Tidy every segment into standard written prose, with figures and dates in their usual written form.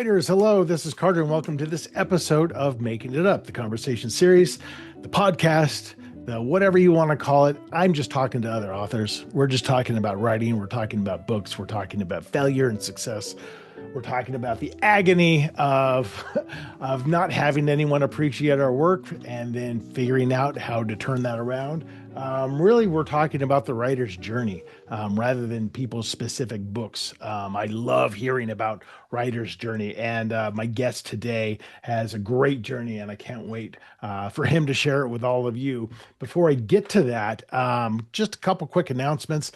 Writers, hello, this is Carter, and welcome to this episode of Making It Up, the conversation series, the podcast, the whatever you want to call it. I'm just talking to other authors. We're just talking about writing. We're talking about books. We're talking about failure and success. We're talking about the agony of, of not having anyone appreciate our work and then figuring out how to turn that around. Really, we're talking about the writer's journey rather than people's specific books. I love hearing about writer's journey, and my guest today has a great journey, and I can't wait for him to share it with all of you. Before I get to that, just a couple quick announcements.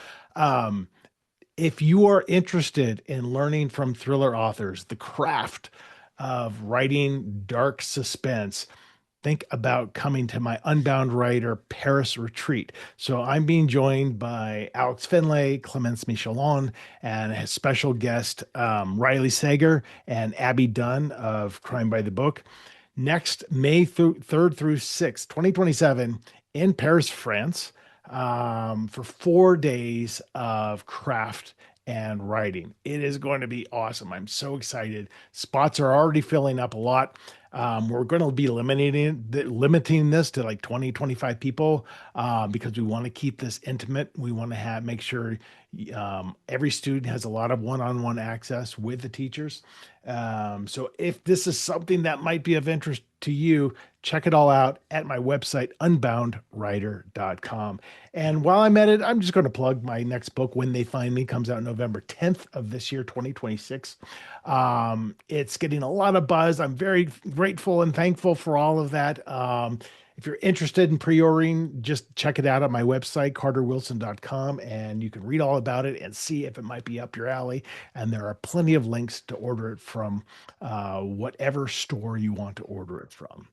If you are interested in learning from thriller authors, the craft of writing dark suspense, think about coming to my Unbound Writer Paris retreat. So I'm being joined by Alex Finlay, Clemence Michelon, and a special guest, Riley Sager and Abby Dunn of Crime by the Book. Next, May 3rd through 6th, 2027, in Paris, France, for 4 days of craft and writing. It is going to be awesome. I'm so excited. Spots are already filling up a lot. We're going to be limiting this to like 20, 25 people because we want to keep this intimate. We want to make sure every student has a lot of one-on-one access with the teachers. So if this is something that might be of interest to you, check it all out at my website, unboundwriter.com. And while I'm at it, I'm just going to plug my next book, When They Find Me, comes out November 10th of this year, 2026. It's getting a lot of buzz. I'm very grateful and thankful for all of that. If you're interested in pre-ordering, just check it out at my website, carterwilson.com, and you can read all about it and see if it might be up your alley. And there are plenty of links to order it from whatever store you want to order it from.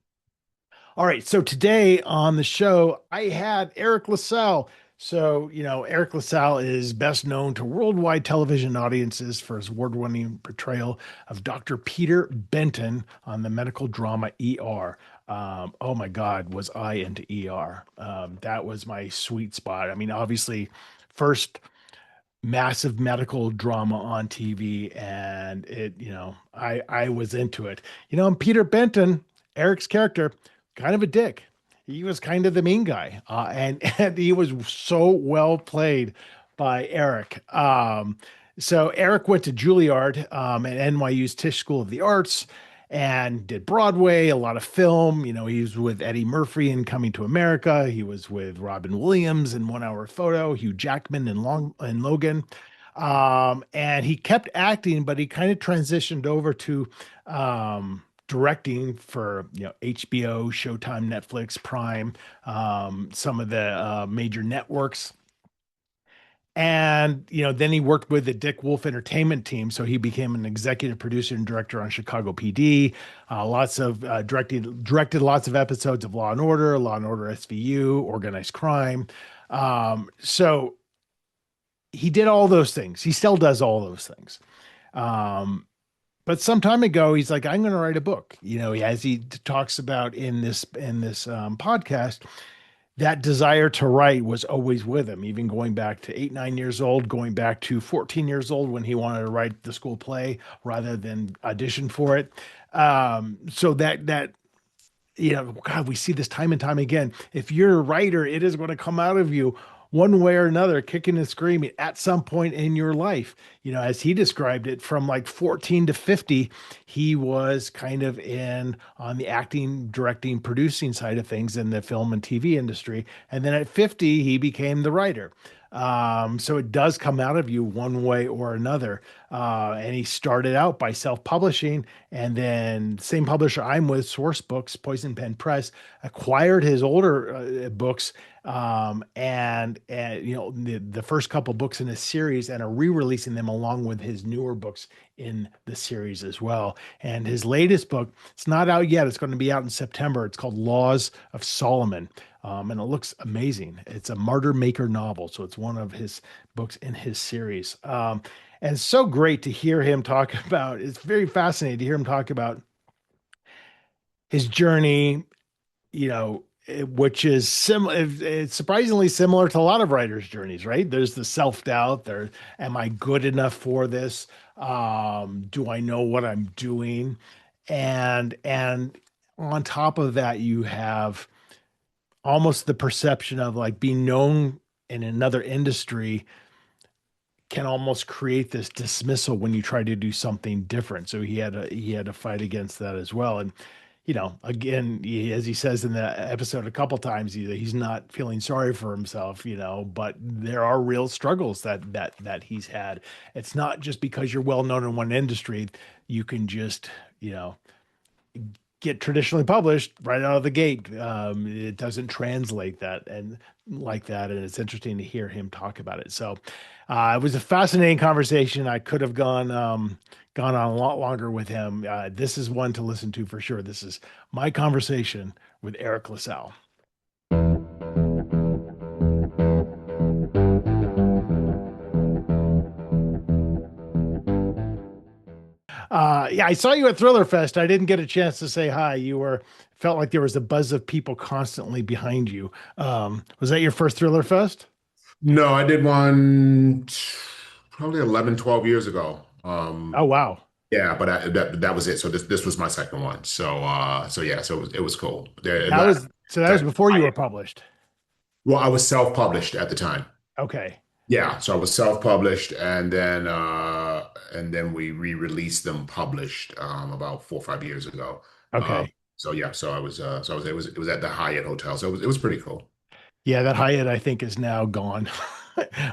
All right, so today on the show, I had Eriq La Salle. So, Eriq La Salle is best known to worldwide television audiences for his award-winning portrayal of Dr. Peter Benton on the medical drama ER. Oh my God, was I into ER? That was my sweet spot. I mean, obviously, first massive medical drama on TV, and I was into it. And Peter Benton, Eric's character, kind of a dick. He was kind of the mean guy, and he was so well played by Eriq. So Eriq went to Juilliard at NYU's Tisch School of the Arts and did Broadway, a lot of film. He was with Eddie Murphy in Coming to America. He was with Robin Williams in 1 Hour Photo, Hugh Jackman in Logan. And he kept acting, but he kind of transitioned over to directing for HBO, Showtime, Netflix, Prime, some of the major networks. And then he worked with the Dick Wolf Entertainment team, so he became an executive producer and director on Chicago PD. Lots of directed lots of episodes of Law and Order SVU, Organized Crime. So he did all those things. He still does all those things. But some time ago, he's like, I'm going to write a book. As he talks about in this podcast, that desire to write was always with him, even going back to 8, 9 years old, going back to 14 years old when he wanted to write the school play rather than audition for it. So that God, we see this time and time again. If you're a writer, it is going to come out of you one way or another, kicking and screaming at some point in your life. As he described it, from like 14 to 50, he was kind of on the acting, directing, producing side of things in the film and TV industry. And then at 50, he became the writer. So it does come out of you one way or another. And he started out by self-publishing, and then same publisher I'm with, Source Books, Poison Pen Press, acquired his older books, and the first couple books in his series, and are re-releasing them along with his newer books in the series as well. And his latest book, it's not out yet. It's going to be out in September. It's called Laws of Solomon. And it looks amazing. It's a martyr maker novel. So it's one of his books in his series. And it's so great to hear him talk about, it's very fascinating to hear him talk about his journey, which is similar. It's surprisingly similar to a lot of writers' journeys, right? There's the self-doubt. There, am I good enough for this? Do I know what I'm doing? And on top of that, you have almost the perception of like being known in another industry can almost create this dismissal when you try to do something different. So he had to fight against that as well. And again, as he says in the episode a couple times, he's not feeling sorry for himself, but there are real struggles that he's had. It's not just because you're well known in one industry, you can just, get traditionally published right out of the gate. It doesn't translate that and like that, and it's interesting to hear him talk about it. So it was a fascinating conversation. I could have gone on a lot longer with him. This is one to listen to for sure. This is my conversation with Eriq La Salle. Yeah, I saw you at Thriller Fest. I didn't get a chance to say hi. Felt like there was a buzz of people constantly behind you. Was that your first Thriller Fest? No, I did one probably 11, 12 years ago. Oh wow, Yeah, but that was it. So this was my second one. So yeah, so it was cool. that was before you were published. Well, I was self-published at the time. Okay, Yeah, so I was self-published and then we re-released them published about 4 or 5 years ago. Um, okay. so yeah, so it was at the Hyatt Hotel. So it was pretty cool. Yeah, that Hyatt I think is now gone.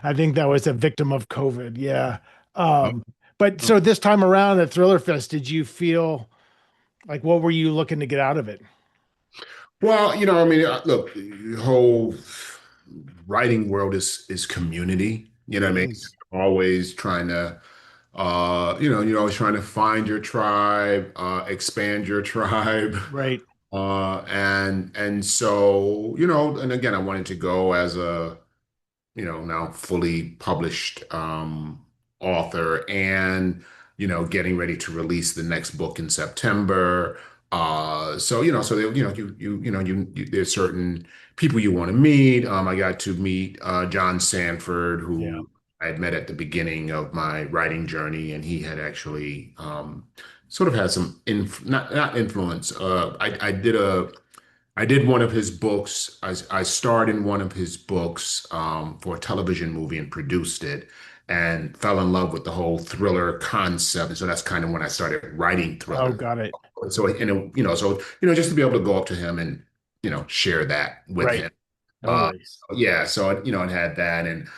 I think that was a victim of COVID. Yeah. Um, but so this time around at Thriller Fest, did you feel like what were you looking to get out of it? Well, I mean, look, the whole writing world is community. You know what It I mean? is. Always trying to, you're always trying to find your tribe, expand your tribe. Right. And so, and again, I wanted to go as a now fully published author and, getting ready to release the next book in September. So there's certain people you want to meet. I got to meet John Sanford, Yeah. who I had met at the beginning of my writing journey, and he had actually sort of had some not influence. I did one of his books. I starred in one of his books for a television movie and produced it and fell in love with the whole thriller concept. And so that's kind of when I started writing Oh, thriller. got it. So, just to be able to go up to him and, share that with Right. him. No Uh, worries. yeah. So, it had that and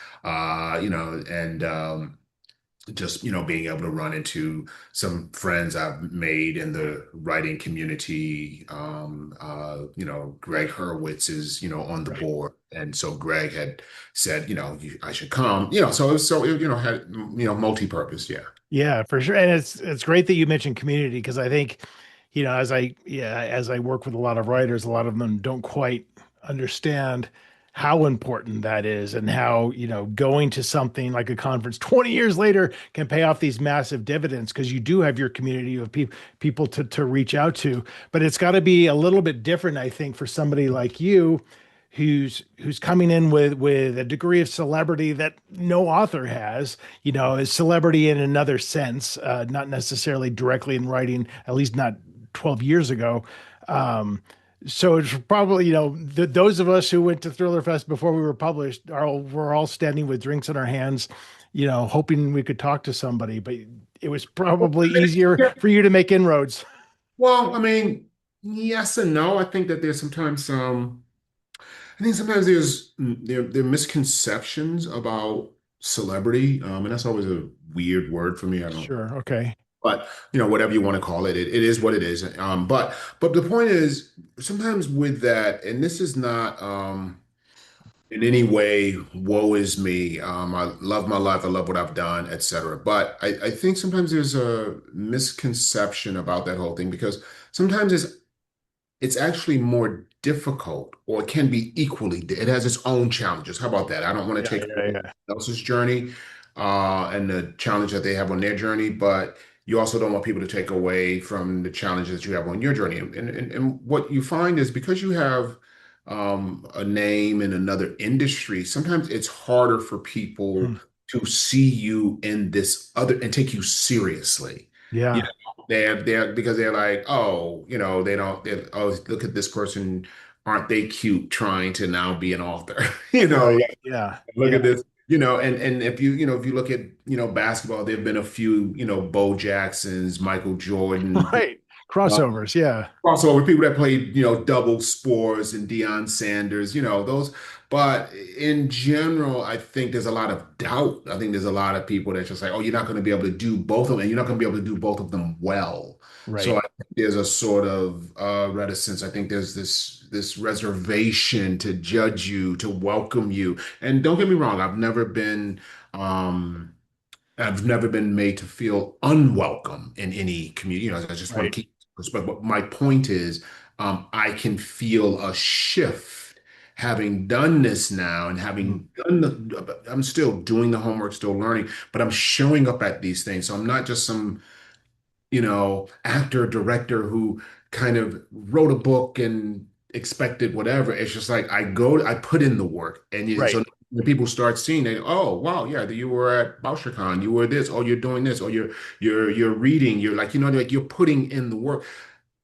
just being able to run into some friends I've made in the writing community. Greg Hurwitz is on the Right. board, and so Greg had said I should come. So it had multi-purpose. Yeah. Yeah, for sure. And it's great that you mentioned community because I think, as I work with a lot of writers, a lot of them don't quite understand how important that is and how, going to something like a conference 20 years later can pay off these massive dividends because you do have your community of people to reach out to. But it's got to be a little bit different, I think, for somebody like you who's coming in with a degree of celebrity that no author has, is celebrity in another sense, not necessarily directly in writing, at least not 12 years ago. Um, so it's probably, those of us who went to Thriller Fest before we were published we're all standing with drinks in our hands, hoping we could talk to somebody, but it was probably easier Yeah. for you to make inroads. Well, I mean, yes and no. I think that there's sometimes I think sometimes there are misconceptions about celebrity, and that's always a weird word for me. I don't, Sure. Okay. but whatever you want to call it, it is what it is. But the point is, sometimes with that, and this is not in any way, woe is me. I love my life, I love what I've done, etc. But I think sometimes there's a misconception about that whole thing because sometimes it's actually more difficult or it can be equally, it has its own challenges. How about that? I don't want to Yeah. take Yeah. away Yeah. someone else's journey and the challenge that they have on their journey, but you also don't want people to take away from the challenges you have on your journey. And what you find is because you have a name in another industry, sometimes it's harder for people Hmm. to see you in this other and take you seriously. You Yeah. know, they're because they're like, oh, they don't, oh, look at this person, aren't they cute trying to now be an author? Right. Yeah. Look Yeah. at this, and if if you look at, basketball, there have been a few, Bo Jacksons, Michael Jordan, Right. uh, Crossovers. Yeah. crossover people that played, double sports and Deion Sanders, those. But in general, I think there's a lot of doubt. I think there's a lot of people that just like, oh, you're not going to be able to do both of them, and you're not going to be able to do both of them well. So Right. I think there's a sort of reticence. I think there's this reservation to judge you, to welcome you. And don't get me wrong, um, I've never been made to feel unwelcome in any community. I just want Right. to keep perspective. But my point is, I can feel a shift having done this now and Hmm. having done I'm still doing the homework, still learning, but I'm showing up at these things. So I'm not just some actor, director who kind of wrote a book and expected whatever. It's just like I put in the work. Right. So when people start seeing it, oh, wow, yeah, you were at Bauschakon, you were this, or you're doing this, or you're reading, you're like, like you're putting in the work.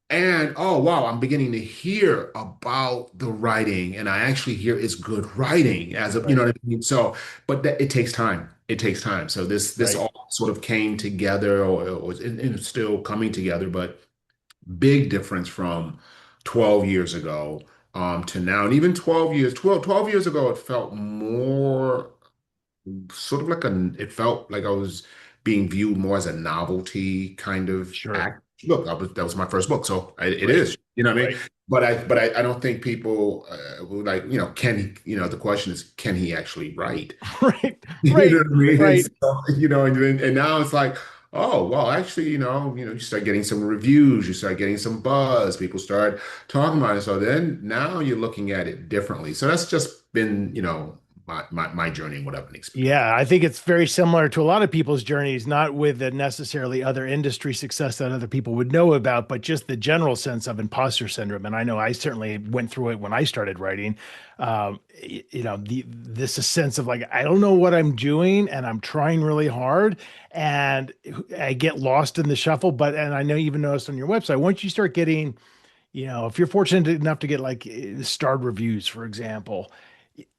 And oh wow, I'm beginning to hear about the writing, and I actually hear it's good writing as of, Right. what I mean? So, but it takes time. It takes time. So this Right. all sort of came together, and it's still coming together, but big difference from 12 years ago to now. And even 12 years ago, it felt more sort of like it felt like I was being viewed more as a novelty kind of Sure. act. Look, that was my first book, so it Right. is, you know what I mean? Right. But I don't think people were like, can he, the question is, can he actually write? Right. You know Right. what I mean? And Right. so, and now it's like, oh, well, actually, you start getting some reviews, you start getting some buzz, people start talking about it. So then now you're looking at it differently. So that's just been, my journey and what I've been experiencing. Yeah, I think it's very similar to a lot of people's journeys, not with the necessarily other industry success that other people would know about, but just the general sense of imposter syndrome. And I know I certainly went through it when I started writing. This a sense of like, I don't know what I'm doing and I'm trying really hard and I get lost in the shuffle. And I know you even noticed on your website, once you start getting, if you're fortunate enough to get like starred reviews, for example,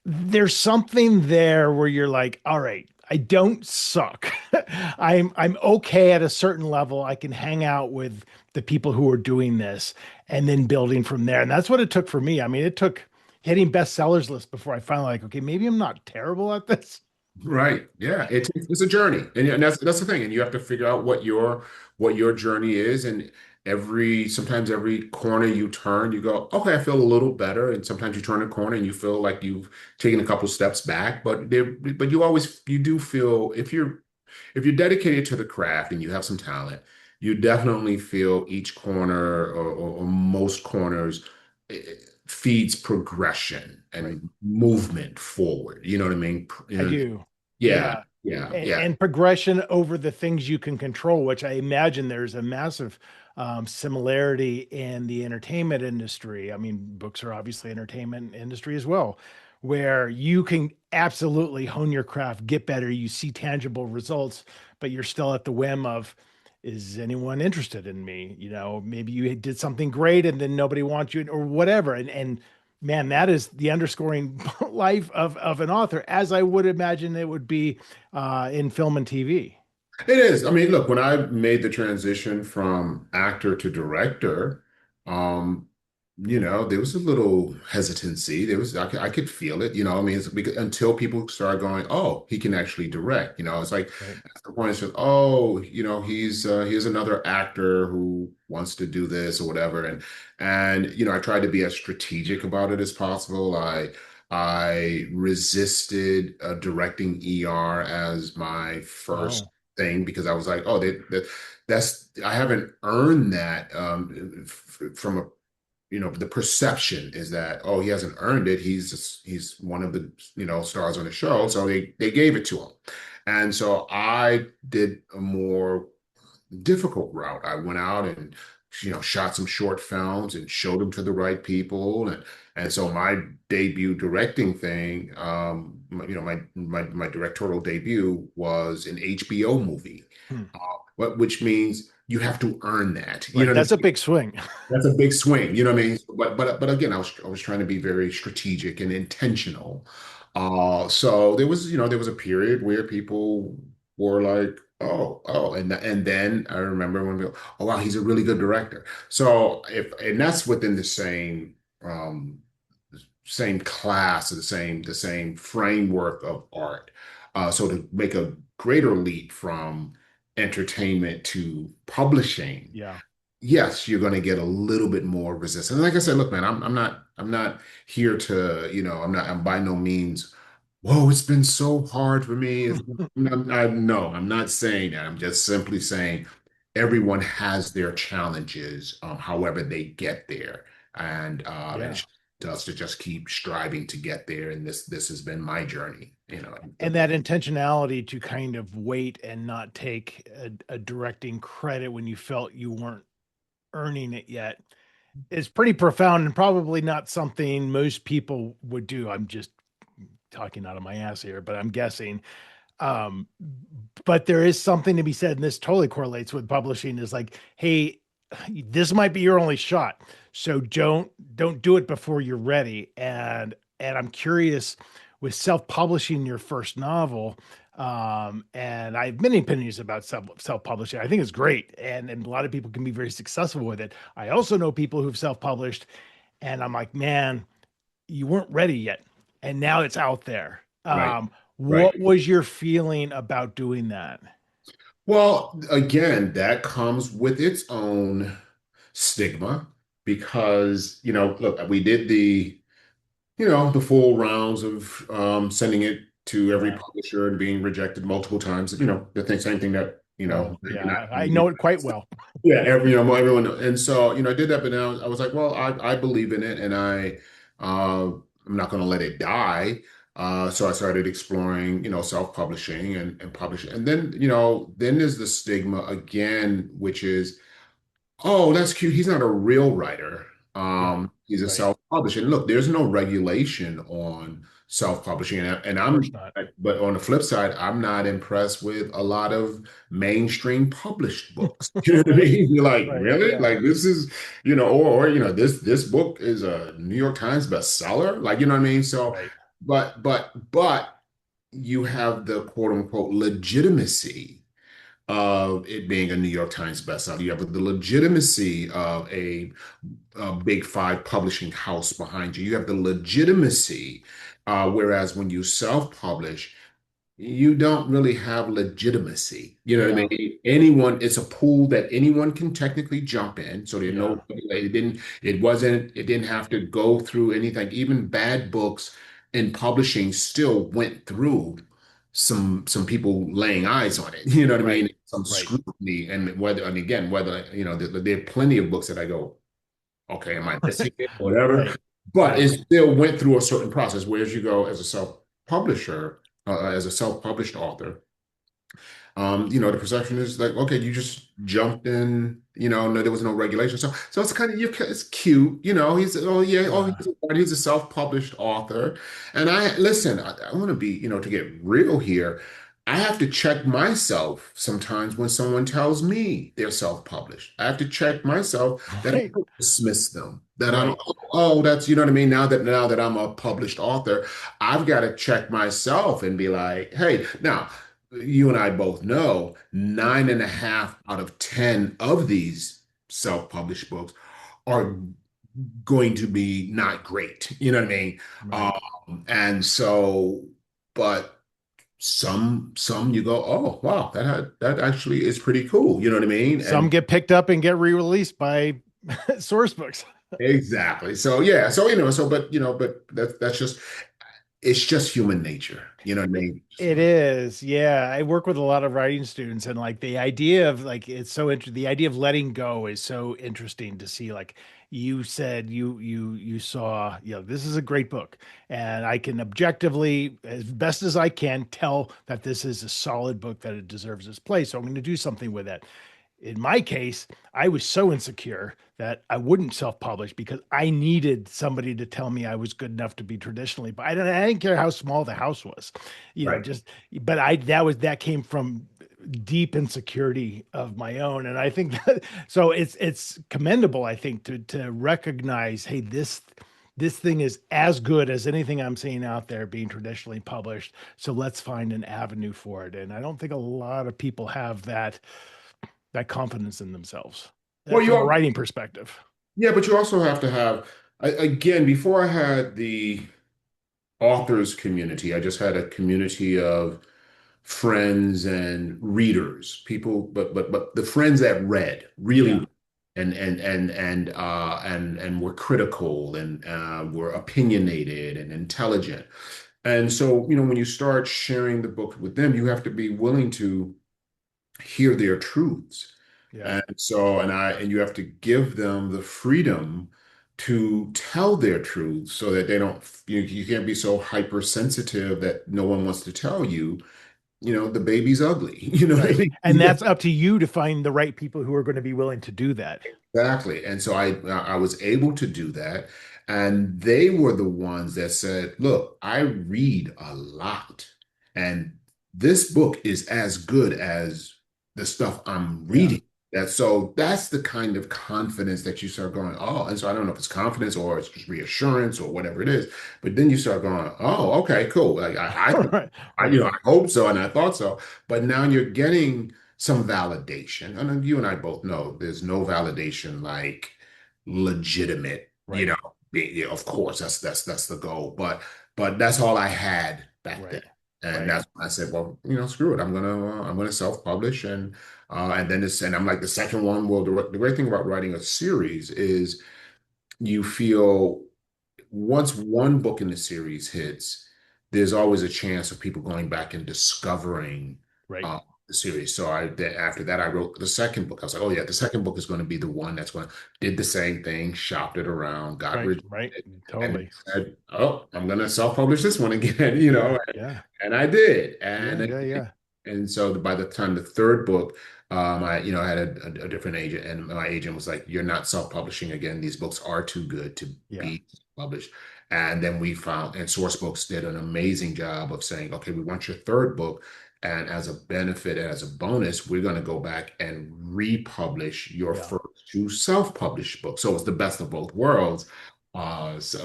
there's something there where you're like, all right, I don't suck. I'm okay at a certain level. I can hang out with the people who are doing this and then building from there. And that's what it took for me. I mean, it took hitting bestsellers list before I finally like, okay, maybe I'm not terrible at this. Right. Yeah. It's a journey. And that's the thing. And you have to figure out what your journey is. And sometimes every corner you turn, you go, okay, I feel a little better. And sometimes you turn a corner and you feel like you've taken a couple steps back. But you do feel if you're dedicated to the craft and you have some talent, you definitely feel each corner or most corners feeds progression Right. and movement forward. You know what I mean? I do. Yeah, Yeah. yeah, And, yeah. and progression over the things you can control, which I imagine there's a massive similarity in the entertainment industry. I mean, books are obviously entertainment industry as well, where you can absolutely hone your craft, get better, you see tangible results, but you're still at the whim of, is anyone interested in me? Maybe you did something great and then nobody wants you or whatever. And man, that is the underscoring life of an author, as I would imagine it would be in film and TV. It is. I mean, look, when I made the transition from actor to director, um, there was a little hesitancy. I could feel it, I mean, until people started going, oh, he can actually direct, it's like Right. at the point it's just, oh, he's another actor who wants to do this or whatever. And I tried to be as strategic about it as possible. I resisted directing ER as my first Oh, thing because I was like, oh, that's I haven't earned that from the perception is that, oh, he hasn't earned it. He's one of the stars on the show, so they gave it to him, and so I did a more difficult route. I went out and shot some short films and showed them to the right people. And so my debut directing thing, my directorial debut was an HBO movie, Hmm. which means you have to earn that. You Right. know what I That's a mean? big swing. That's a big swing, you know what I Right. mean? But again, I was trying to be very strategic and intentional. So there was a period where people were like, oh, and then I remember when people, oh wow, he's a really good director. So if and that's within the um same class or the same framework of art. So to make a greater leap from entertainment to publishing, Yeah. yes, you're going to get a little bit more resistance. And like I said, look, man, I'm not here to, I'm by no means, whoa, it's been so hard for me. No, I'm not saying that. I'm just simply saying everyone has their challenges, however they get there. And Yeah. it's us to just keep striving to get there. And this has been my journey, And that intentionality to kind of wait and not take a directing credit when you felt you weren't earning it yet is pretty profound and probably not something most people would do. I'm just talking out of my ass here, but I'm guessing. Um, but there is something to be said, and this totally correlates with publishing is like, hey, this might be your only shot. So don't do it before you're ready. And I'm curious with self-publishing your first novel. And I have many opinions about self-publishing. I think it's great. And a lot of people can be very successful with it. I also know people who've self-published, and I'm like, man, you weren't ready yet. And now it's out there. right, right. What was your feeling about doing that? Well, again, that comes with its own stigma because, look, we did the full rounds of sending it to every Yeah. publisher and being rejected multiple times. Same thing that, Oh, that yeah. you're not I know it quite well. yeah, everyone. And so, I did that, but now I was like, well, I believe in it and I'm not going to let it die. So I started exploring, self-publishing and publishing. And then, then there's the stigma again, which is, oh, that's cute. He's not a real writer. Right. He's a Right. self-publisher. And look, there's no regulation on self-publishing, and Of course not. but on the flip side, I'm not impressed with a lot of mainstream published books. You know what I Right. mean? You're like, Right. really? Yeah. Like this is, or this book is a New York Times bestseller. Like, you know what I mean? So, Right. but you have the quote unquote legitimacy of it being a New York Times bestseller. You have the legitimacy of a big five publishing house behind you. You have the legitimacy, whereas when you self-publish, you don't really have legitimacy. You know what I Yeah. mean? It's a pool that anyone can technically jump in. So there's Yeah. no, it didn't have to go through anything. Even bad books in publishing still went through some people laying eyes on it. You know what I Right. mean? Some Right. scrutiny, and again, whether there are plenty of books that I go, okay, am I missing it? Whatever. Right. But Right. it still went through a certain process. Whereas you go as a self-published author, the perception is like, okay, you just jumped in, no, there was no regulation. So it's kind of it's cute, Yeah. he's a self-published author. And I want to be, to get real here. I have to check myself sometimes when someone tells me they're self-published. I have to check myself that I Right. don't dismiss them. That I don't, Right. oh, that's, you know what I mean? Now that I'm a published author, I've got to check myself and be like, hey, now you and I both know 9.5 out of 10 of these self-published books are going to be not great. You know what I mean? Right. And so, but some you go, oh wow, that actually is pretty cool. You know what I mean? Some And get picked up and get re-released by source books. exactly. So yeah. So but that's just it's just human nature. You know what I mean? It is. Yeah. I work with a lot of writing students and like the idea of like it's so interesting. The idea of letting go is so interesting to see. Like you said you saw, this is a great book. And I can objectively, as best as I can, tell that this is a solid book that it deserves its place. So I'm going to do something with it. in my case, I was so insecure that I wouldn't self-publish because I needed somebody to tell me I was good enough to be traditionally, but I didn't care how small the house was, Right. just, but that came from deep insecurity of my own. And I think that, so it's commendable, I think, to recognize, hey, this thing is as good as anything I'm seeing out there being traditionally published. So let's find an avenue for it. And I don't think a lot of people have that confidence in themselves Well, from a writing perspective. yeah, but you also have to have, again, before I had the authors community, I just had a community of friends and readers, people, but the friends that read really Yeah. read and were critical and were opinionated and intelligent. And so, when you start sharing the book with them, you have to be willing to hear their truths. Yeah. And you have to give them the freedom to tell their truths so that they don't, you can't be so hypersensitive that no one wants to tell you, the baby's ugly. You know what I Right. mean? And that's up to you to find the right people who are going to be willing to do that. Exactly. And so I was able to do that. And they were the ones that said, look, I read a lot. And this book is as good as the stuff I'm Yeah. reading. That's the kind of confidence that you start going, oh, and so I don't know if it's confidence or it's just reassurance or whatever it is, but then you start going, oh, okay, cool. Like Right. I Right. hope so and I thought so. But now you're getting some validation. And then you and I both know there's no validation like legitimate, Right. yeah, of course, that's the goal. But that's all I had back then. Right. And Right. that's when I said, well, screw it. I'm gonna self-publish and I'm like the second one. Well, the great thing about writing a series is you feel once one book in the series hits, there's always a chance of people going back and discovering Right. uh, the series. So after that, I wrote the second book. I was like, oh yeah, the second book is going to be the one that's going to did the same thing, shopped it around, got Right. rejected, Right. and Totally. said, oh, I'm going to self-publish this one again, Yeah. Yeah. and I did, Yeah. Yeah. Yeah. and so by the time the third book, I had a different agent, and my agent was like, "You're not self-publishing again. These books are too good to Yeah. be published." And then we found, and Source Books did an amazing job of saying, "Okay, we want your third book, and as a benefit, as a bonus, we're going to go back and republish your Yeah. first two self-published books." So it's the best of both worlds,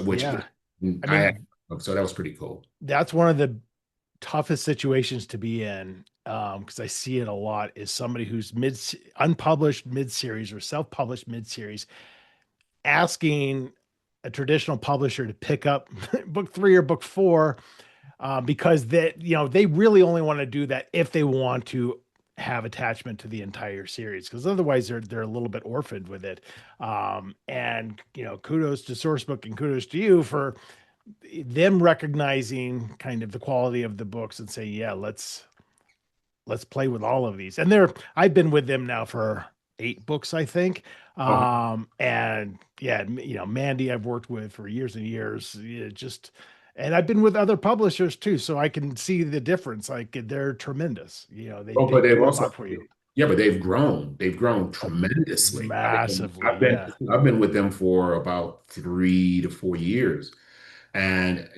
which Yeah. I I mean, so that was pretty cool. that's one of the toughest situations to be in, because I see it a lot, is somebody who's unpublished mid-series or self-published mid-series asking a traditional publisher to pick up book three or book four, because they really only want to do that if they want to have attachment to the entire series, because otherwise they're a little bit orphaned with it. And kudos to Sourcebook and kudos to you for them recognizing kind of the quality of the books and saying, yeah, let's play with all of these. And I've been with them now for 8 books, I think. Okay. And yeah, Mandy I've worked with for years and years. And I've been with other publishers too, so I can see the difference. Like, they're tremendous. Oh, They but they've do a also, lot for you. yeah, but they've grown. They've grown Oh, tremendously. I mean, massively. Yeah. I've been with them for about 3 to 4 years, and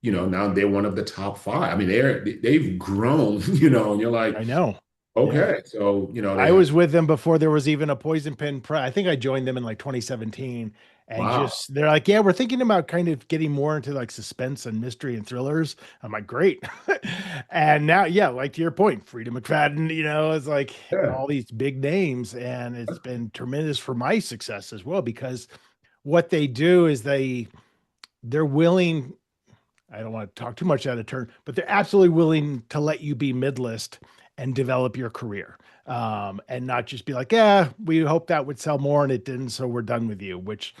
now they're one of the top five. I mean, they've grown. And you're like, I know. Yeah. okay, so they I have was with them before there was even a Poison Pen Press. I think I joined them in like 2017, and wow, just they're like, yeah, we're thinking about kind of getting more into like suspense and mystery and thrillers. I'm like, great. And now, yeah, like to your point, Frida McFadden, it's like yeah, all these big names, and it's been tremendous for my success as well, because what they do is they're willing. I don't want to talk too much out of turn, but they're absolutely willing to let you be mid-list and develop your career. And not just be like, yeah, we hope that would sell more and it didn't, so we're done with you, which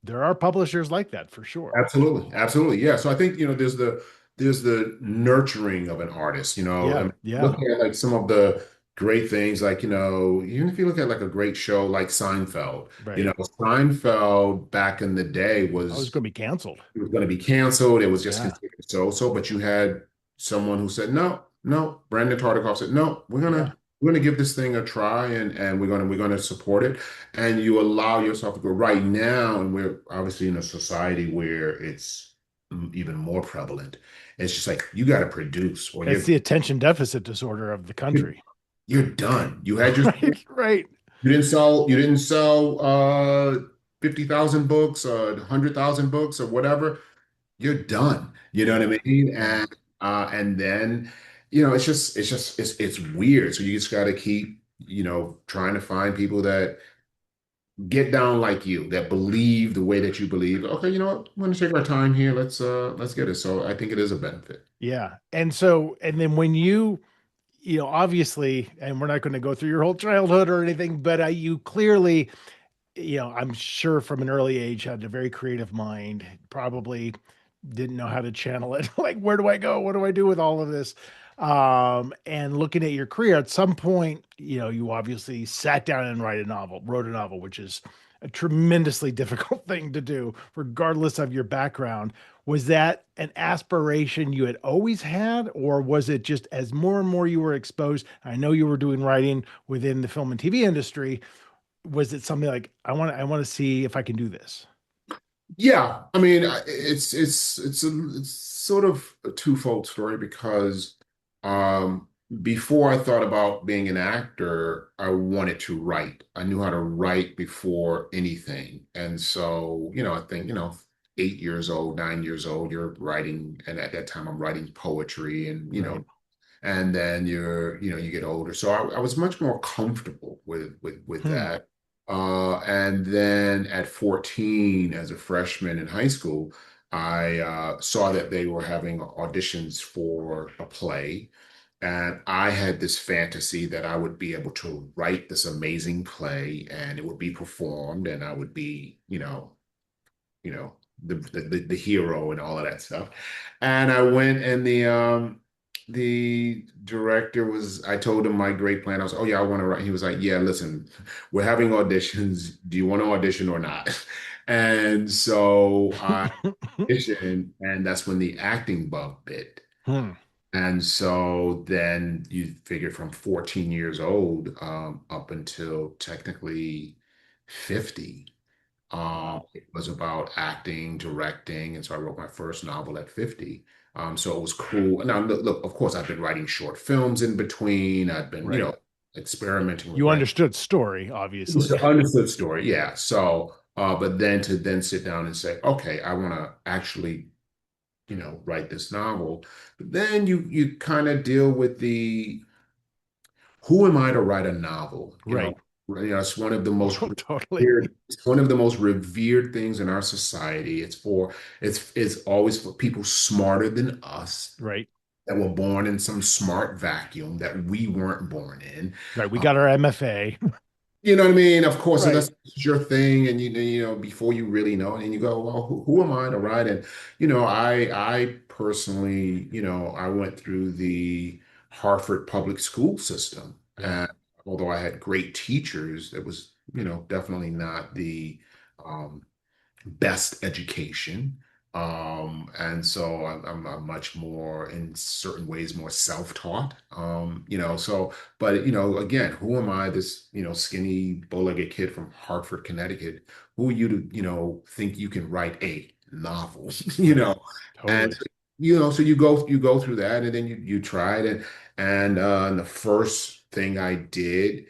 there are publishers like that for sure. absolutely, absolutely, yeah. So I think there's the nurturing of an artist. I Yeah. mean, Yeah. looking at like some of the great things, like even if you look at like a great show like Seinfeld, Right. Seinfeld back in the day I was was going to be canceled. it was going to be canceled. It was just Yeah. considered so-so, but you had someone who said, no, no, Brandon Tartikoff said, no, we're gonna Yeah. we're going to give this thing a try, and we're going to support it. And you allow yourself to go right now. And we're obviously in a society where it's even more prevalent. It's just like you got to produce, or It's the attention deficit disorder of the you're country. you're done. You had your Right, right. you didn't sell 50,000 books, 100,000 books, or whatever. You're done. You know what Yeah, I mean? yeah. And then, it's weird. So you just got to keep, trying to find people that get down like you, that believe the way that you believe. Okay, you know what? I'm going to take our time here. Let's get it. So I think it is a benefit. Yeah. And so, and then when obviously, and we're not going to go through your whole childhood or anything, but you clearly, I'm sure from an early age had a very creative mind, probably didn't know how to channel it. Like, where do I go? What do I do with all of this? And looking at your career, at some point, you obviously sat down and wrote a novel, which is a tremendously difficult thing to do, regardless of your background. Was that an aspiration you had always had, or was it just as more and more you were exposed? I know you were doing writing within the film and TV industry. Was it something like I want to see if I can do this? Yeah, I mean, it's sort of a twofold story because um, before I thought about being an actor, I wanted to write. I knew how to write before anything, and so I think 8 years old, 9 years old, you're writing, and at that time I'm writing poetry, and Right. and then you get older. So I was much more comfortable with Hmm. that. And then at 14, as a freshman in high school, I saw that they were having auditions for a play. And I had this fantasy that I would be able to write this amazing play and it would be performed and I would be, you know, the hero and all of that stuff. And I went and the director was, I told him my great plan. I was, oh yeah, I want to write. He was like, yeah, listen, we're having auditions. Do you want to audition or not? And so I auditioned, and that's when the acting bug bit. Hmm. And so then you figure from 14 years old up until technically 50. Wow. It was about acting, directing, and so I wrote my first novel at 50. So it was cool. Now, look, of course, I've been writing short films in between. I've been, Right. experimenting with You writing. understood story, It was obviously. the understood story, yeah. So, but then to then sit down and say, okay, I want to actually, write this novel. But then you kind of deal with the who am I to write a novel? Right. It's one of the most Oh, totally. revered, it's one of the most revered things in our society. It's always for people smarter than us Right. that were born in some smart vacuum that we weren't born in. Right. We got our MFA. You know what I mean? Of course, and Right. that's your thing, and before you really know it, and you go, well, who am I to write? And I personally, I went through the Harvard public school system, Yeah. and although I had great teachers, it was, definitely not the um, best education. And so I'm much more, in certain ways, more self-taught. But again, who am I, this, skinny, bow-legged kid from Hartford, Connecticut? Who are you to, think you can write a novel, And Totally. so you go through that and then you try it and the first thing I did,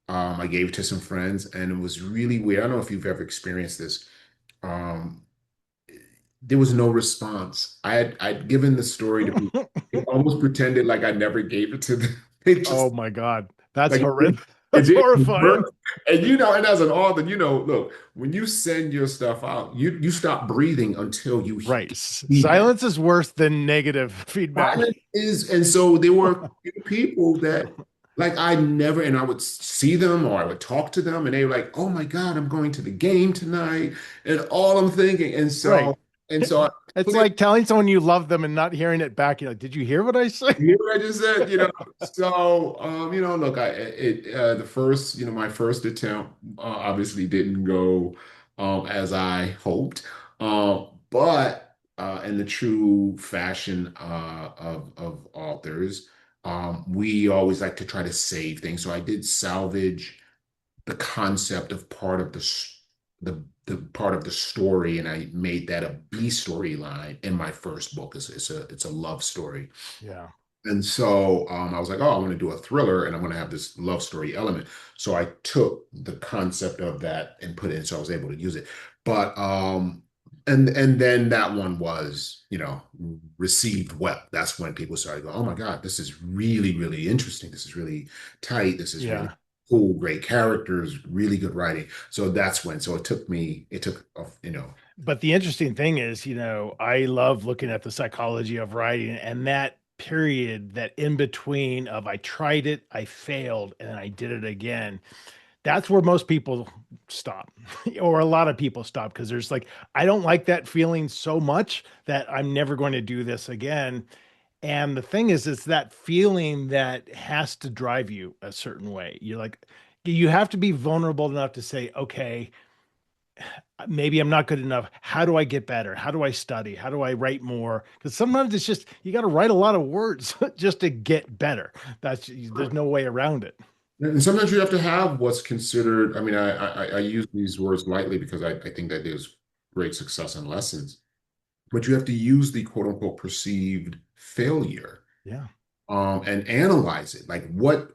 I gave it to some friends and it was really weird. I don't know if you've ever experienced this. Um, there was no response. I'd given the story to people. They almost pretended like I never gave it to them. It Oh just my God. That's like horrendous. it That's didn't horrifying. work. And and as an author, look, when you send your stuff out, you stop breathing until you Right. see that. Silence is worse than negative feedback. Silence is, and so there were a few people that like I never, and I would see them or I would talk to them, and they were like, "Oh my God, I'm going to the game tonight," and all I'm thinking, and Right. so and so I It's clearly like telling someone you love them and not hearing it back. You're like, did you hear what I said? you hear what I just said, So look, the first, my first attempt obviously didn't go as I hoped, but in the true fashion of authors. we always like to try to save things. So I did salvage the concept of part of the part of the story, and I made that a B storyline in my first book. It's a love story. Yeah. And so I was like, oh, I want to do a thriller and I'm going to have this love story element. So I took the concept of that and put it in, so I was able to use it. But and then that one was, received well. That's when people started going, oh my God, this is really, really interesting. This is really tight. This is really Yeah. cool, great characters, really good writing. So that's when, so it took, But the interesting thing is, I love looking at the psychology of writing and that period, that in between of I tried it, I failed, and I did it again. That's where most people stop, or a lot of people stop, because there's like, I don't like that feeling so much that I'm never going to do this again. And the thing is, it's that feeling that has to drive you a certain way. You're like, you have to be vulnerable enough to say, okay, maybe I'm not good enough. How do I get better? How do I study? How do I write more? Because sometimes it's just, you got to write a lot of words just to get better. There's no way around it. and sometimes you have to have what's considered, I mean, I use these words lightly because I think that there's great success in lessons, but you have to use the quote unquote perceived failure, Yeah. and analyze it. Like what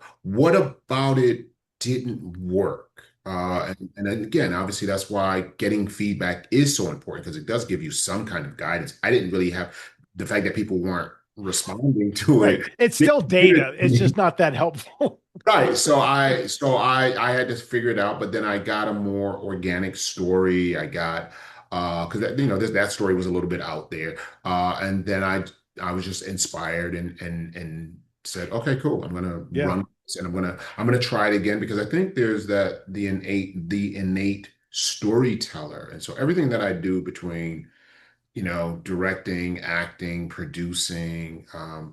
about it didn't work? And then again, obviously that's why getting feedback is so important because it does give you some kind of guidance. I didn't really have the fact that people weren't responding to Right. it. It's still data. It's just not that helpful. Right. So I had to figure it out, but then I got a more organic story. I got because that story was a little bit out there. And then I was just inspired and said, okay, cool. I'm gonna Yeah. run this and I'm gonna try it again because I think there's the innate storyteller. And so everything that I do between directing, acting, producing,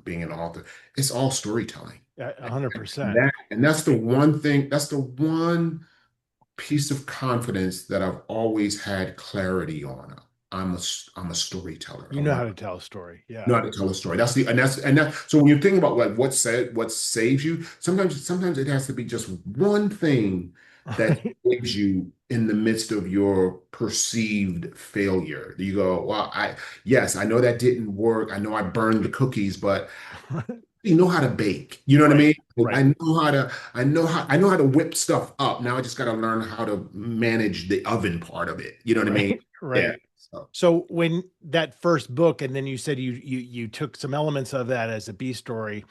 being an author, it's all storytelling. 100%. And that's the one thing, that's the one piece of confidence that I've always had clarity on. I'm a storyteller. You know how to tell a story. Know Yeah. how to tell a story. That's so when you think about like what saves you, sometimes it has to be just one thing that Right. saves you in the midst of your perceived failure. You go, well, yes, I know that didn't work. I know I burned the cookies, but you know how to bake. You know what I Right. mean? I Right. know how to I know how to whip stuff up. Now I just got to learn how to manage the oven part of it. You know what I mean? Right. Yeah. Right. So So when that first book, and then you said you took some elements of that as a B story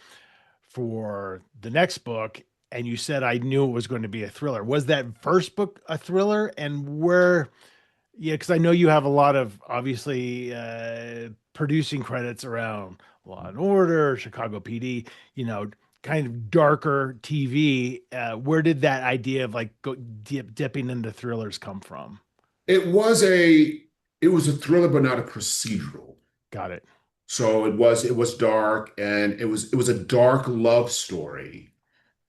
for the next book, and you said I knew it was going to be a thriller. Was that first book a thriller? And where, yeah, because I know you have a lot of obviously producing credits around Law and Order, Chicago PD, kind of darker TV. Where did that idea of like dipping into thrillers come from? it was a it was a thriller, but not a procedural. Got it. So it was dark, and it was a dark love story,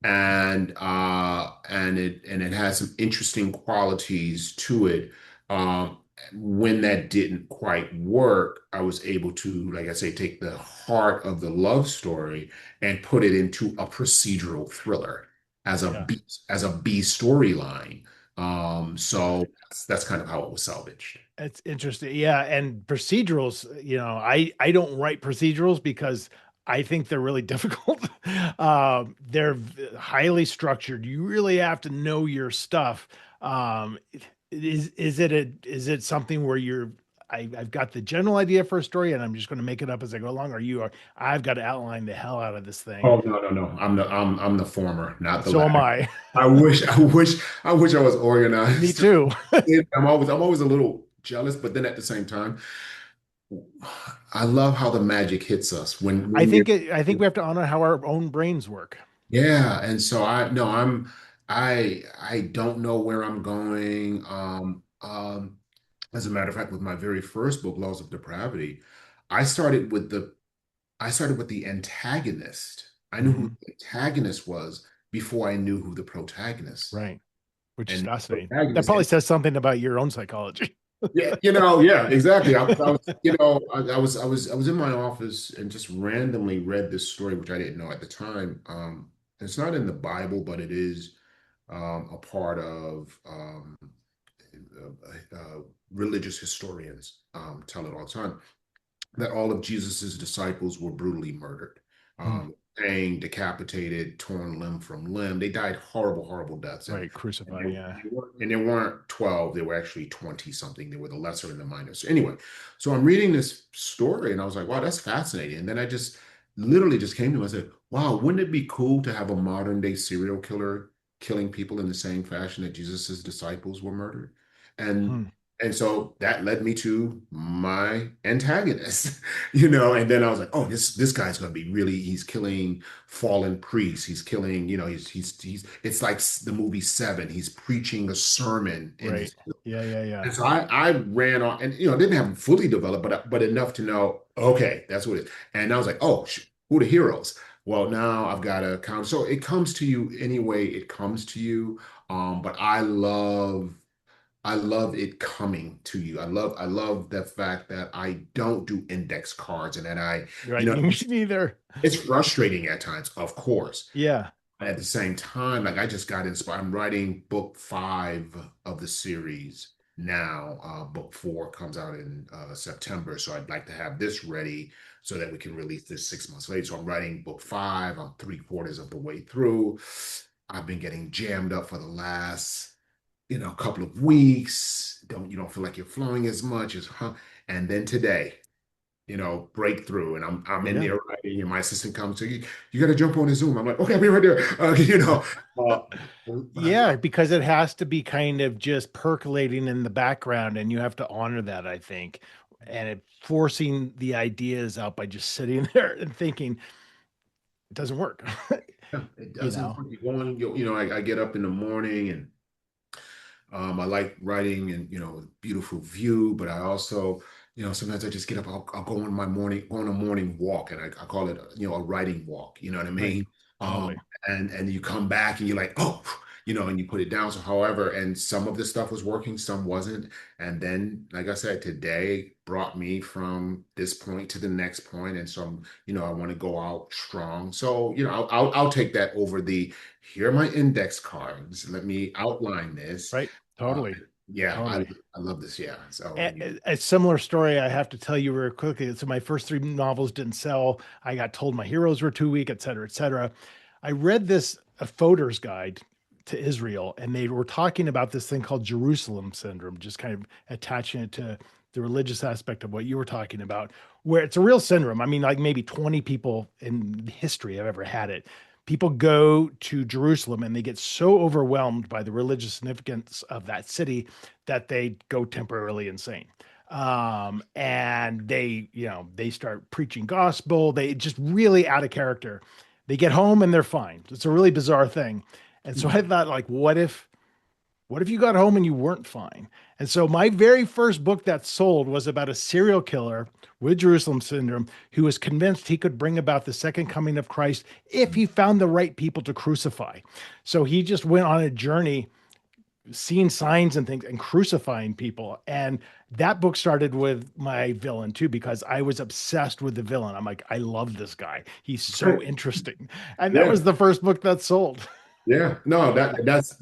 and it has some interesting qualities to it. Um, when that didn't quite work, I was able to, like I say, take the heart of the love story and put it into a procedural thriller as a Yeah. B storyline. So that's kind of how it was salvaged. It's interesting. Yeah, and procedurals, I don't write procedurals because I think they're really difficult. They're highly structured. You really have to know your stuff. Is it something where I've got the general idea for a story and I'm just going to make it up as I go along, or I've got to outline the hell out of this thing. Oh, no, no, no. I'm the former, not the So am latter. I. I wish I was Me organized. too. I'm always a little jealous, but then at the same time, I love how the magic hits us when we're I think we have to honor how our own brains work. yeah. And so I don't know where I'm going. As a matter of fact, with my very first book, Laws of Depravity, I started with the I started with the antagonist. I knew who Mhm. the antagonist was before I knew who the protagonist Right. Which is and fascinating. That protagonist. probably says something about your own psychology. Yeah, yeah, exactly. I was, I was in my office and just randomly read this story, which I didn't know at the time. It's not in the Bible, but it is a part of religious historians tell it all the time that all of Jesus's disciples were brutally murdered, Hmm. hanged, decapitated, torn limb from limb. They died horrible, horrible deaths, Right, and crucified. Yeah. they weren't 12; they were actually 20 something. They were the lesser and the minor. So anyway, so I'm reading this story, and I was like, wow, that's fascinating. And then I just literally just came to me. I said, wow, wouldn't it be cool to have a modern day serial killer killing people in the same fashion that Jesus's disciples were murdered? And Hmm. and so that led me to my antagonist, and then I was like, oh, this guy's gonna be really, he's killing fallen priests, he's killing, it's like the movie Seven, he's preaching a sermon in Right. his. Yeah. Yeah. Yeah. And so I ran on and didn't have it fully developed, but enough to know, okay, that's what it is. And I was like, oh, who are the heroes? Well, now I've got to count. So it comes to you any way it comes to you. But I love it coming to you. I love the fact that I don't do index cards and that you Right. know, Me neither. it's frustrating at times, of course. Yeah. At the same time, like I just got inspired. I'm writing book 5 of the series now. Book 4 comes out in September. So I'd like to have this ready so that we can release this 6 months later. So I'm writing book 5. I'm 3/4 of the way through. I've been getting jammed up for the last couple of weeks. You don't feel like you're flowing as much as and then today, breakthrough, and I'm in Yeah. there writing, and my assistant comes to you got to jump on the Zoom. I'm like, okay, I'll be right there. But I Yeah, love. because it has to be kind of just percolating in the background, and you have to honor that, I think. And forcing the ideas out by just sitting there and thinking it doesn't work. Yeah, it You doesn't. know, You go on, I get up in the morning and I like writing and beautiful view, but I also, sometimes I just get up. I'll go on a morning walk, and I call it, a writing walk. You know what I right. mean? Totally. And you come back and you're like, oh, and you put it down. So, however, and some of the stuff was working, some wasn't. And then, like I said, today brought me from this point to the next point, and so I want to go out strong. So, I'll take that over the here are my index cards. Let me outline this. Right. uh, Totally. yeah, I Totally. I love this. Yeah. So A similar story I have to tell you real quickly. So my first 3 novels didn't sell. I got told my heroes were too weak, et cetera, et cetera. I read this a Foder's Guide to Israel, and they were talking about this thing called Jerusalem syndrome, just kind of attaching it to the religious aspect of what you were talking about, where it's a real syndrome. I mean, like maybe 20 people in history have ever had it. People go to Jerusalem and they get so overwhelmed by the religious significance of that city that they go temporarily insane. And they start preaching gospel. They just really out of character. They get home and they're fine. It's a really bizarre thing. And so I thought, like, what if you got home and you weren't fine? And so my very first book that sold was about a serial killer with Jerusalem syndrome who was convinced he could bring about the second coming of Christ if he found the right people to crucify. So he just went on a journey seeing signs and things and crucifying people. And that book started with my villain too, because I was obsessed with the villain. I'm like, I love this guy. He's so interesting. And that yeah. was the first book that sold. Yeah, no, that's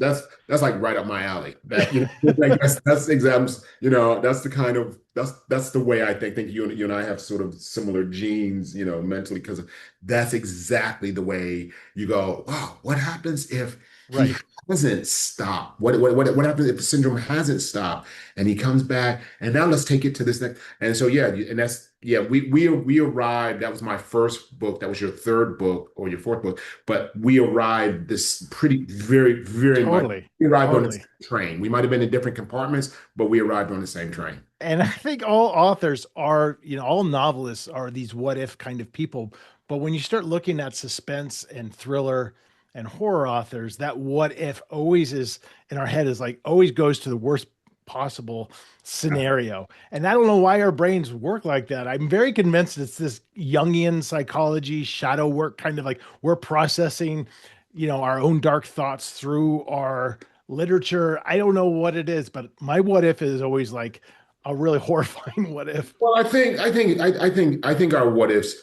like right up my alley. That like that's exams. That's the kind of that's the way I think. Think you and I have sort of similar genes, mentally, because that's exactly the way you go. Wow, what happens if he Right. hasn't stopped? What happens if the syndrome hasn't stopped and he comes back? And now let's take it to this next. And so yeah, and that's yeah. We arrived. That was my first book. That was your third book or your fourth book, but we arrived this pretty very very much Totally. we arrived on the Totally. same train. We might have been in different compartments, but we arrived on the same train. And I think all authors are, all novelists are these what if kind of people. But when you start looking at suspense and thriller and horror authors, that what if always is in our head is like always goes to the worst possible Yeah. scenario. And I don't know why our brains work like that. I'm very convinced it's this Jungian psychology, shadow work, kind of like we're processing, our own dark thoughts through our literature. I don't know what it is, but my what if is always like, a really horrifying what if. Well, I think our what ifs,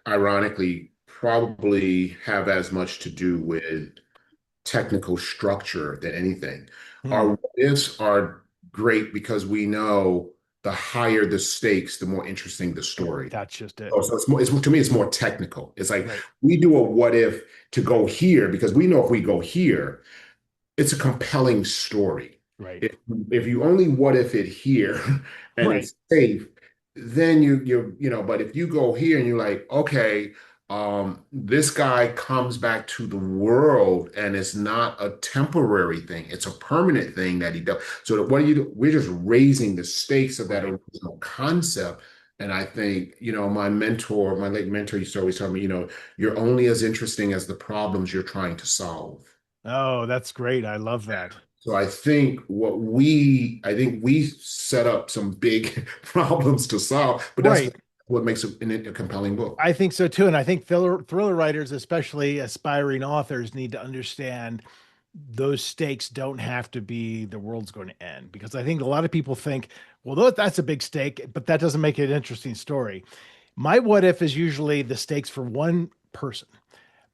ironically, probably have as much to do with technical structure than anything. Our Hmm, what ifs are great because we know the higher the stakes, the more interesting the story. that's just it. So to me, it's more technical. It's like Right, we do a what if to go here because we know if we go here, it's a compelling story. right, If if you only what if it here and right. it's safe, then but if you go here and you're like, okay, this guy comes back to the world and it's not a temporary thing, it's a permanent thing that he does. So what do you do? We're just raising the stakes of that Right. original concept. And I think, my mentor, my late mentor used to always tell me, you're only as interesting as the problems you're trying to solve. Oh, that's great. I love that. So I think we set up some big problems to solve, but that's Right. what makes a compelling book. I think so too. And I think thriller writers, especially aspiring authors, need to understand those stakes don't have to be the world's going to end. Because I think a lot of people think, well, that's a big stake, but that doesn't make it an interesting story. My what if is usually the stakes for one person.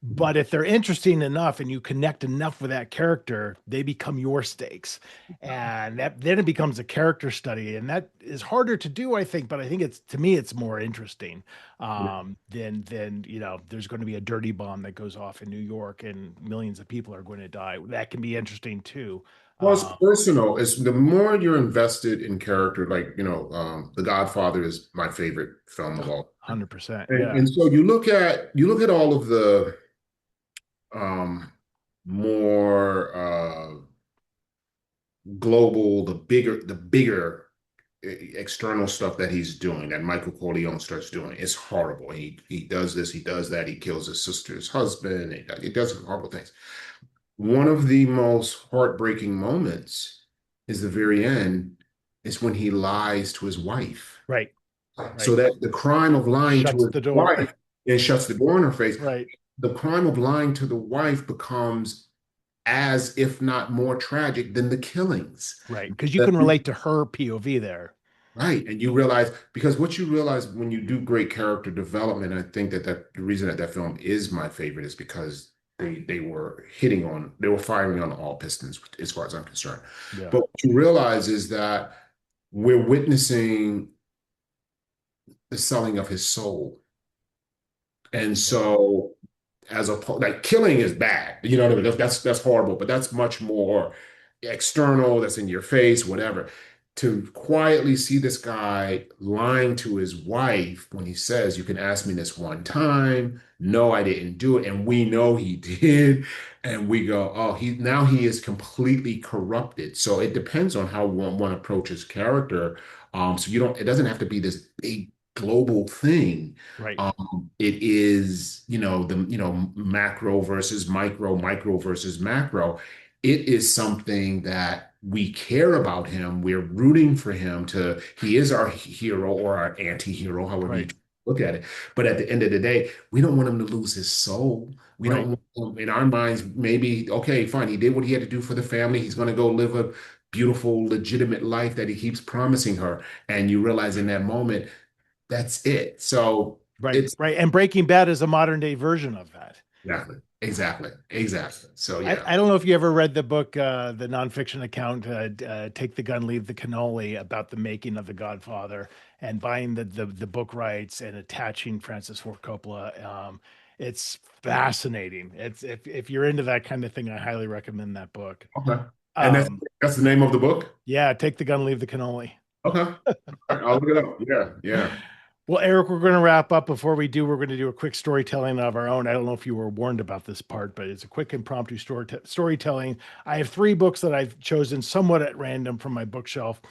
But if they're interesting enough and you connect enough with that character, they become your stakes. And that then it becomes a character study. And that is harder to do, I think, but I think it's to me, it's more interesting than there's going to be a dirty bomb that goes off in New York and millions of people are going to die. That can be interesting too. Well, it's Uh, personal. It's the more you're invested in character, like, The Godfather is my favorite film of all time. 100%. And, Yeah. and so you look at all of the um more global, the bigger external stuff that he's doing, that Michael Corleone starts doing. It's horrible. He does this, he does that, he kills his sister's husband, he does horrible things. One of the most heartbreaking moments is the very end, is when he lies to his wife. Right. So Right. that the crime of lying to Shuts his the door. wife and shuts the door in her face, Right. the crime of lying to the wife becomes as if not more tragic than the killings. Right. Because you can relate to her POV there. Right. And you realize, because what you realize when you do great character development, I think that the reason that film is my favorite is because they were firing on all pistons as far as I'm concerned. Yeah. But what you realize is that we're witnessing the selling of his soul. And Yeah. so like, killing is bad, you know what I mean? That's horrible, but that's much more external, that's in your face, whatever. To quietly see this guy lying to his wife when he says, you can ask me this one time, no, I didn't do it, and we know he did, and we go, oh, he is completely corrupted. So it depends on how one approaches character. So it doesn't have to be this big global thing. Right. It is, macro versus micro, micro versus macro. It is something that we care about him. We're rooting for him he is our hero or our anti-hero, however you Right. look at it. But at the end of the day, we don't want him to lose his soul. We Right. don't want him, in our minds, maybe, okay, fine, he did what he had to do for the family. He's going to go live a beautiful, legitimate life that he keeps promising her. And you realize in that moment, that's it. So Right, it's right. And Breaking Bad is a modern day version of that. exactly. So I, yeah. I don't know if you ever read the book, the nonfiction account, Take the Gun, Leave the Cannoli, about the making of The Godfather and buying the book rights and attaching Francis Ford Coppola. It's fascinating. It's if you're into that kind of thing, I highly recommend that book. Okay. And that's Um, that's the name of the book? yeah, Take the Gun, Leave the Cannoli. Okay. All right, I'll look it up. Yeah, yeah. Well, Eric, we're going to wrap up. Before we do, we're going to do a quick storytelling of our own. I don't know if you were warned about this part, but it's a quick impromptu storytelling. I have three books that I've chosen somewhat at random from my bookshelf.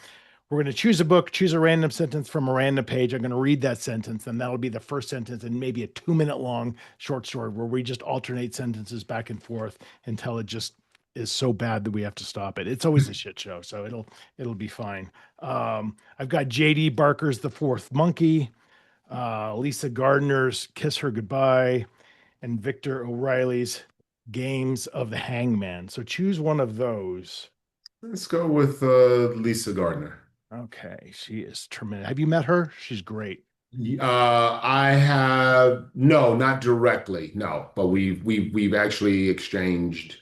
We're going to choose a book, choose a random sentence from a random page. I'm going to read that sentence, and that'll be the first sentence in maybe a 2 minute long short story where we just alternate sentences back and forth until it just is so bad that we have to stop it. It's always a shit show, so it'll be fine. I've got J.D. Barker's The Fourth Monkey, Lisa Gardner's Kiss Her Goodbye, and Victor O'Reilly's Games of the Hangman. So choose one of those. Let's go with Lisa Gardner. Okay, she is tremendous. Have you met her? She's great. I have no, not directly, no, but we've actually exchanged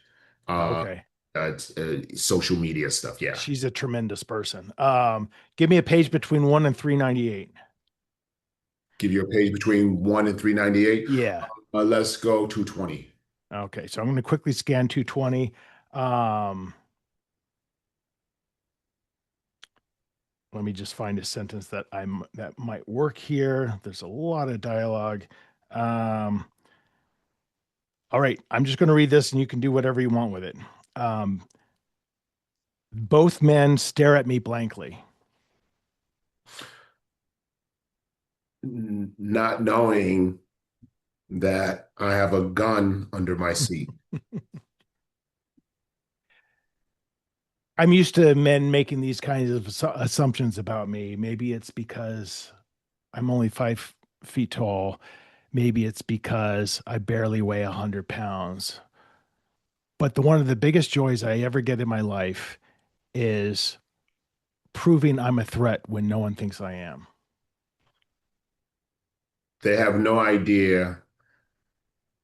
uh, Okay. social media stuff. Yeah, She's a tremendous person. Give me a page between 1 and 398. give you a page between 1 and 398. Yeah. Let's go 220. Okay, so I'm going to quickly scan 220. Um, Let me just find a sentence that might work here. There's a lot of dialogue. Um, all right, I'm just going to read this, and you can do whatever you want with it. Um, Both men stare at me blankly. Not knowing that I have a gun under my seat. I'm used to men making these kinds of assumptions about me. Maybe it's because I'm only 5 feet tall. Maybe it's because I barely weigh 100 pounds. But one of the biggest joys I ever get in my life is proving I'm a threat when no one thinks I am. They have no idea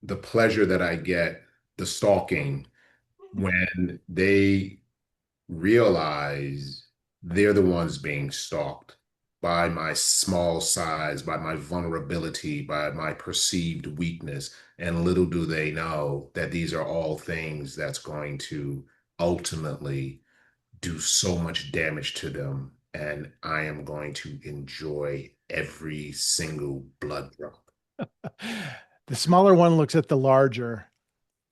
the pleasure that I get, the stalking, when they realize they're the ones being stalked by my small size, by my vulnerability, by my perceived weakness. And little do they know that these are all things that's going to ultimately do so much damage to them. And I am going to enjoy every single blood drop. The smaller one looks at the larger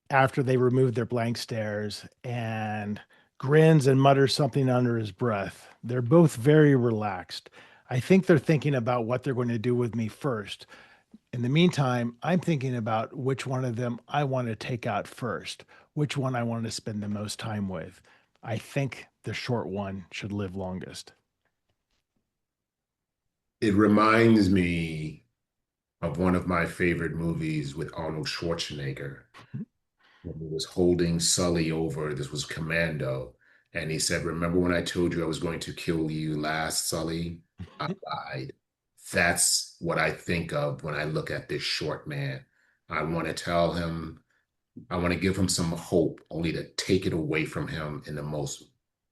after they remove their blank stares and grins and mutters something under his breath. They're both very relaxed. I think they're thinking about what they're going to do with me first. In the meantime, I'm thinking about which one of them I want to take out first, which one I want to spend the most time with. I think the short one should live longest. It reminds me of one of my favorite movies with Arnold Schwarzenegger when he was holding Sully over. This was Commando. And he said, "Remember when I told you I was going to kill you last, Sully? I lied." That's what I think of when I look at this short man. I want to tell him, I want to give him some hope, only to take it away from him in the most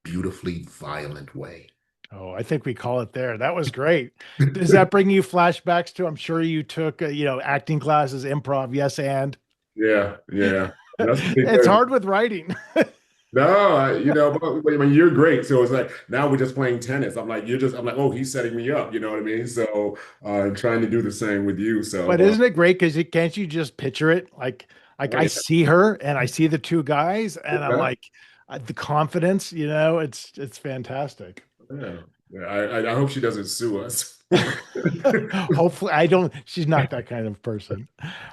beautifully violent way. Oh, I think we call it there. That was great. Does that bring you flashbacks to? I'm sure you took, acting classes, improv, yes, and Yeah, yeah. That's it's because hard with writing. no, but when you're great. So it's like now we're just playing tennis. I'm like, oh, he's setting me up. You know what I mean? So I'm trying to do the same with you. But So, isn't it great? Because can't you just picture it? Like oh I yeah, see her and I see the two guys, and I'm yeah, like, the confidence. It's fantastic. yeah. Yeah, I hope she doesn't sue us. Hopefully, I don't. She's not that kind of person.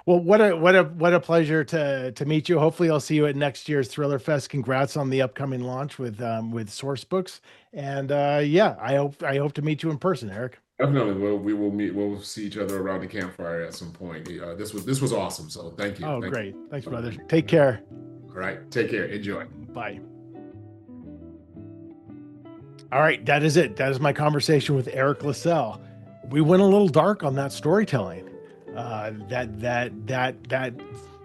Well, what a pleasure to meet you. Hopefully, I'll see you at next year's Thriller Fest. Congrats on the upcoming launch with Source Books, and yeah, I hope to meet you in person, Eriq. Definitely, we will meet. We'll see each other around the campfire at some point. This was awesome. So Oh, thank great. Thanks, you. brother. Take care. All right, take care. Enjoy. Bye. All right, that is it. That is my conversation with Eriq La Salle. We went a little dark on that storytelling.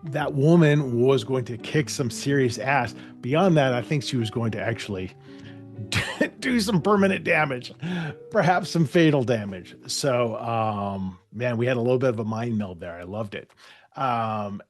That woman was going to kick some serious ass. Beyond that, I think she was going to actually do some permanent damage, perhaps some fatal damage. So, man, we had a little bit of a mind meld there. I loved it. Um,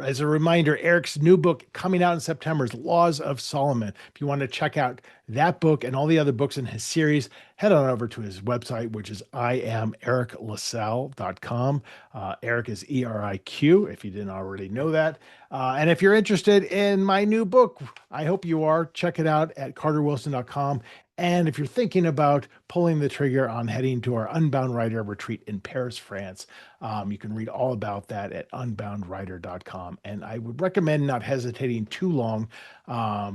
as a reminder, Eriq's new book coming out in September is Laws of Solomon. If you want to check out that book and all the other books in his series, head on over to his website, which is IamEriqLasalle.com. Eriq is Eriq, if you didn't already know that. And if you're interested in my new book, I hope you are. Check it out at carterwilson.com. And if you're thinking about pulling the trigger on heading to our Unbound Writer retreat in Paris, France, you can read all about that at unboundwriter.com. And I would recommend not hesitating too long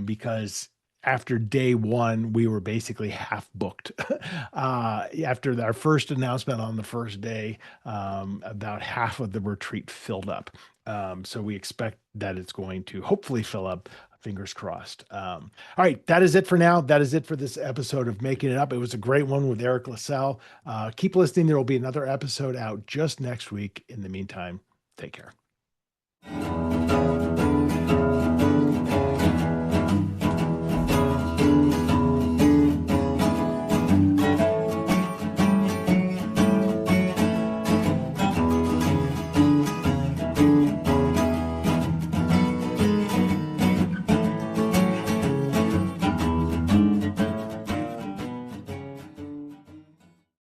because after day one, we were basically half booked. After our first announcement on the first day, about half of the retreat filled up. So we expect that it's going to hopefully fill up fingers crossed. All right, that is it for now. That is it for this episode of Making It Up. It was a great one with Eriq La Salle. Keep listening. There will be another episode out just next week. In the meantime, take care.